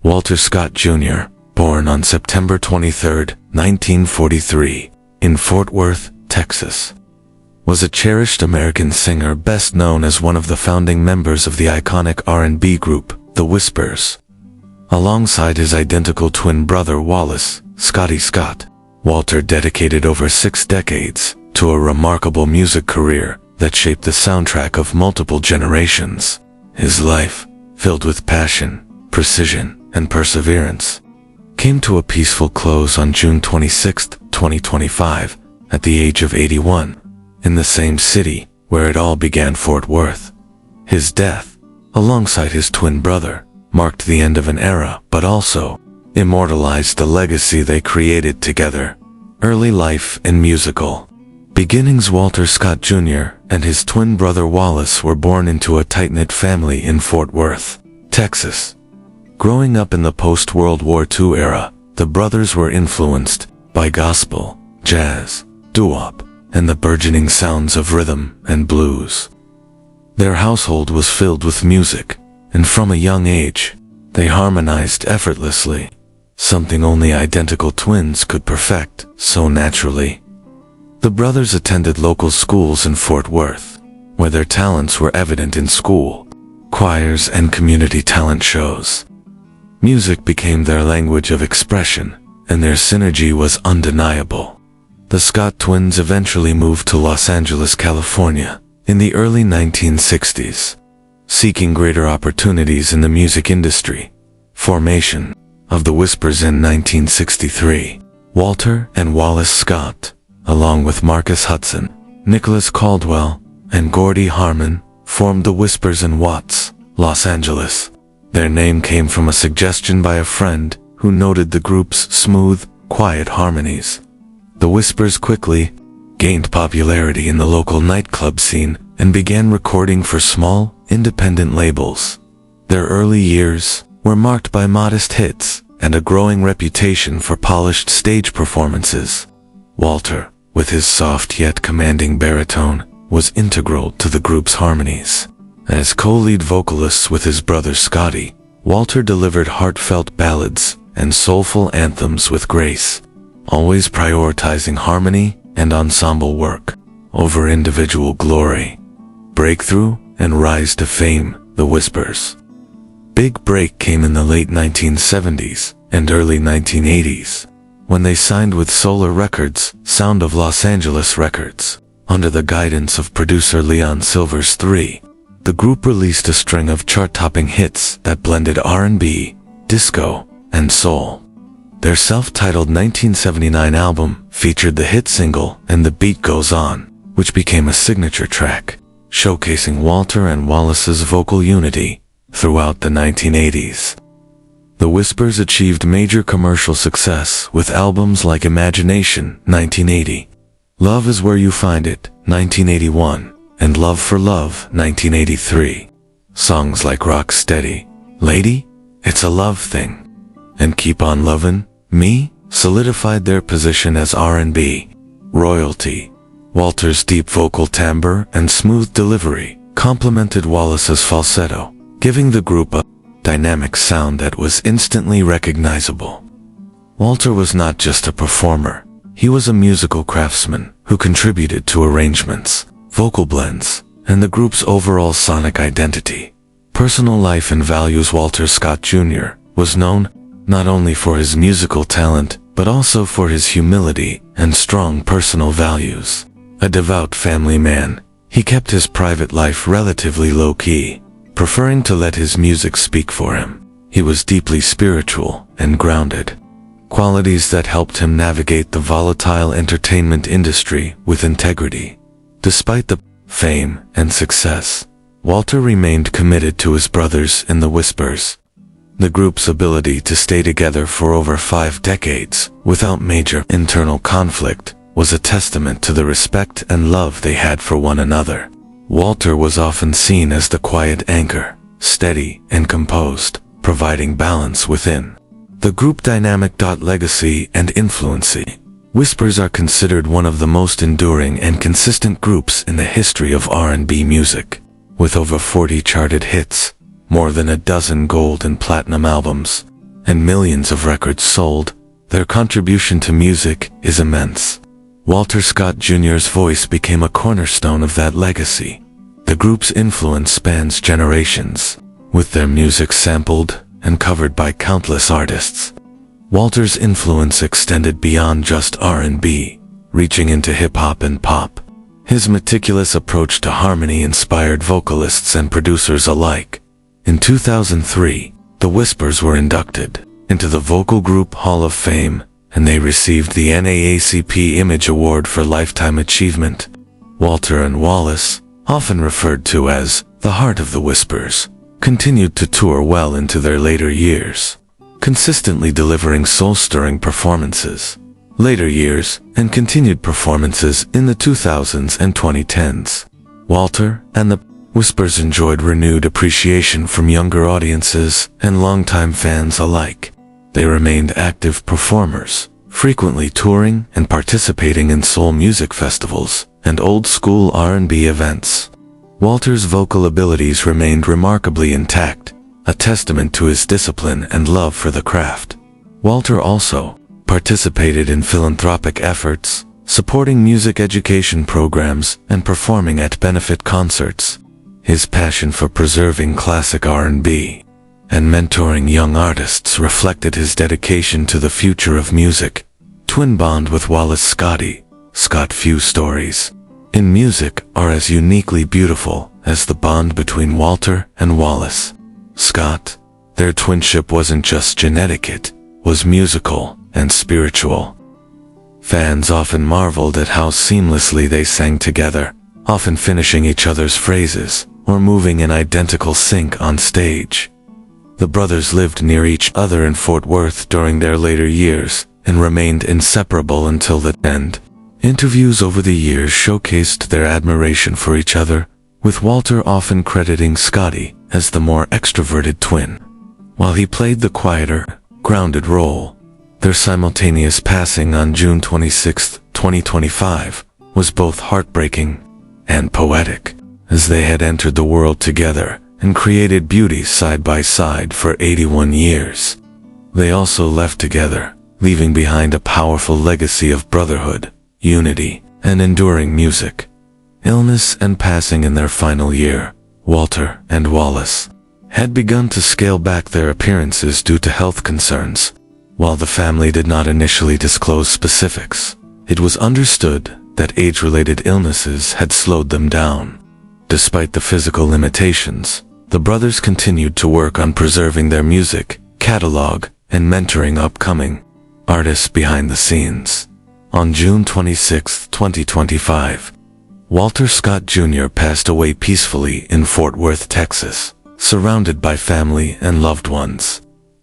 Walter Scott Jr., born on September 23, 1943, in Fort Worth, Texas, was a cherished American singer best known as one of the founding members of the iconic R&B group, The Whispers. Alongside his identical twin brother Wallace, Scotty Scott, Walter dedicated over 6 decades to a remarkable music career that shaped the soundtrack of multiple generations. His life, filled with passion, precision, and perseverance, came to a peaceful close on June 26, 2025, at the age of 81, in the same city where it all began, Fort Worth. His death, alongside his twin brother, marked the end of an era but also immortalized the legacy they created together. Early life and musical beginnings. Walter Scott Jr. and his twin brother Wallace were born into a tight-knit family in Fort Worth, Texas. Growing up in the post-World War II era, the brothers were influenced by gospel, jazz, doo-wop, and the burgeoning sounds of rhythm and blues. Their household was filled with music, and from a young age, they harmonized effortlessly, something only identical twins could perfect so naturally. The brothers attended local schools in Fort Worth, where their talents were evident in school, choirs, and community talent shows. Music became their language of expression, and their synergy was undeniable. The Scott twins eventually moved to Los Angeles, California, in the early 1960s, seeking greater opportunities in the music industry. Formation of The Whispers in 1963. Walter and Wallace Scott, along with Marcus Hudson, Nicholas Caldwell, and Gordy Harmon, formed The Whispers in Watts, Los Angeles. Their name came from a suggestion by a friend who noted the group's smooth, quiet harmonies. The Whispers quickly gained popularity in the local nightclub scene and began recording for small, independent labels. Their early years were marked by modest hits and a growing reputation for polished stage performances. Walter, with his soft yet commanding baritone, was integral to the group's harmonies. As co-lead vocalists with his brother Scotty, Walter delivered heartfelt ballads and soulful anthems with grace, always prioritizing harmony and ensemble work over individual glory. Breakthrough and rise to fame. The Whispers' big break came in the late 1970s and early 1980s, when they signed with Solar Records, Sound of Los Angeles Records. Under the guidance of producer Leon Silvers III, the group released a string of chart-topping hits that blended R&B, disco, and soul. Their self-titled 1979 album featured the hit single "And the Beat Goes On," which became a signature track, showcasing Walter and Wallace's vocal unity throughout the 1980s. The Whispers achieved major commercial success with albums like Imagination, 1980, Love Is Where You Find It, 1981, and Love for Love, 1983. Songs like Rock Steady, Lady, It's a Love Thing, and Keep On Lovin' Me solidified their position as R&B royalty. Walter's deep vocal timbre and smooth delivery complemented Wallace's falsetto, giving the group a dynamic sound that was instantly recognizable. Walter was not just a performer, he was a musical craftsman who contributed to arrangements, vocal blends, and the group's overall sonic identity. Personal life and values. Walter Scott Jr. was known not only for his musical talent, but also for his humility and strong personal values. A devout family man, he kept his private life relatively low-key, preferring to let his music speak for him. He was deeply spiritual and grounded, qualities that helped him navigate the volatile entertainment industry with integrity. Despite the fame and success, Walter remained committed to his brothers in The Whispers. The group's ability to stay together for over 5 decades without major internal conflict was a testament to the respect and love they had for one another. Walter was often seen as the quiet anchor, steady and composed, providing balance within the group dynamic. Legacy and influence. Whispers are considered one of the most enduring and consistent groups in the history of R&B music. With over 40 charted hits, more than a dozen gold and platinum albums, and millions of records sold, their contribution to music is immense. Walter Scott Jr.'s voice became a cornerstone of that legacy. The group's influence spans generations, with their music sampled and covered by countless artists. Walter's influence extended beyond just R&B, reaching into hip-hop and pop. His meticulous approach to harmony inspired vocalists and producers alike. In 2003, the Whispers were inducted into the Vocal Group Hall of Fame, and they received the NAACP Image Award for Lifetime Achievement. Walter and Wallace, often referred to as the heart of the Whispers, continued to tour well into their later years, consistently delivering soul-stirring performances. Later years and continued performances in the 2000s and 2010s. Walter and the Whispers enjoyed renewed appreciation from younger audiences and longtime fans alike. They remained active performers, frequently touring and participating in soul music festivals and old-school R&B events. Walter's vocal abilities remained remarkably intact, a testament to his discipline and love for the craft. Walter also participated in philanthropic efforts, supporting music education programs and performing at benefit concerts. His passion for preserving classic R&B and mentoring young artists reflected his dedication to the future of music. Twin bond with Wallace Scotty. Scott, few stories in music are as uniquely beautiful as the bond between Walter and Wallace Scott. Their twinship wasn't just genetic, it was musical and spiritual. Fans often marveled at how seamlessly they sang together, often finishing each other's phrases or moving in identical sync on stage. The brothers lived near each other in Fort Worth during their later years and remained inseparable until the end. Interviews over the years showcased their admiration for each other, with Walter often crediting Scotty as the more extroverted twin, while he played the quieter, grounded role. Their simultaneous passing on June 26, 2025, was both heartbreaking and poetic, as they had entered the world together and created beauty side by side for 81 years. They also left together, leaving behind a powerful legacy of brotherhood, unity, and enduring music. Illness and passing in their final year, Walter and Wallace had begun to scale back their appearances due to health concerns. While the family did not initially disclose specifics, it was understood that age-related illnesses had slowed them down. Despite the physical limitations, the brothers continued to work on preserving their music catalog and mentoring upcoming artists behind the scenes. On June 26, 2025, Walter Scott Jr. passed away peacefully in Fort Worth, Texas, surrounded by family and loved ones.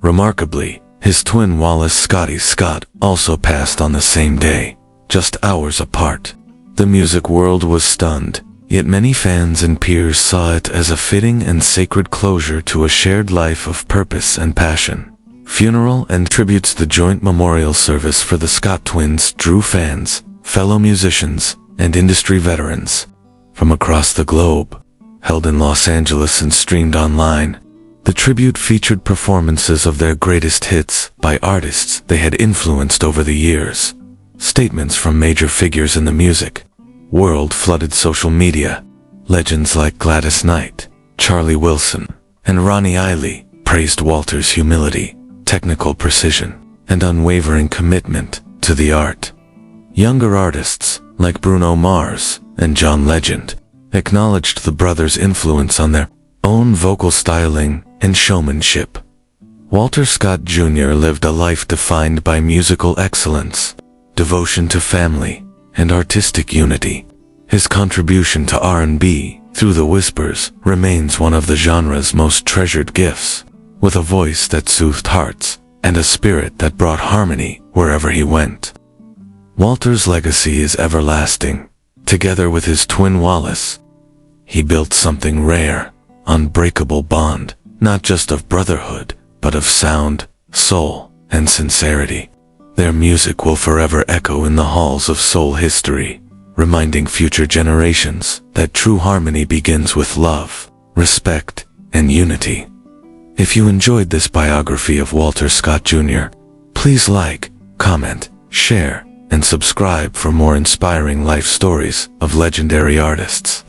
Remarkably, his twin Wallace Scotty Scott also passed on the same day, just hours apart. The music world was stunned, yet many fans and peers saw it as a fitting and sacred closure to a shared life of purpose and passion. Funeral and tributes. The joint memorial service for the Scott twins drew fans, fellow musicians, and industry veterans from across the globe. Held in Los Angeles and streamed online, the tribute featured performances of their greatest hits by artists they had influenced over the years. Statements from major figures in the music world flooded social media. Legends like Gladys Knight, Charlie Wilson, and Ronnie Eiley praised Walter's humility, technical precision, and unwavering commitment to the art. Younger artists like Bruno Mars and John Legend acknowledged the brothers' influence on their own vocal styling and showmanship. Walter Scott Jr. lived a life defined by musical excellence, devotion to family, and artistic unity. His contribution to R&B through the Whispers remains one of the genre's most treasured gifts, with a voice that soothed hearts and a spirit that brought harmony wherever he went. Walter's legacy is everlasting. Together with his twin Wallace, he built something rare, unbreakable bond, not just of brotherhood, but of sound, soul, and sincerity. Their music will forever echo in the halls of soul history, reminding future generations that true harmony begins with love, respect, and unity. If you enjoyed this biography of Walter Scott Jr., please like, comment, share, and subscribe for more inspiring life stories of legendary artists.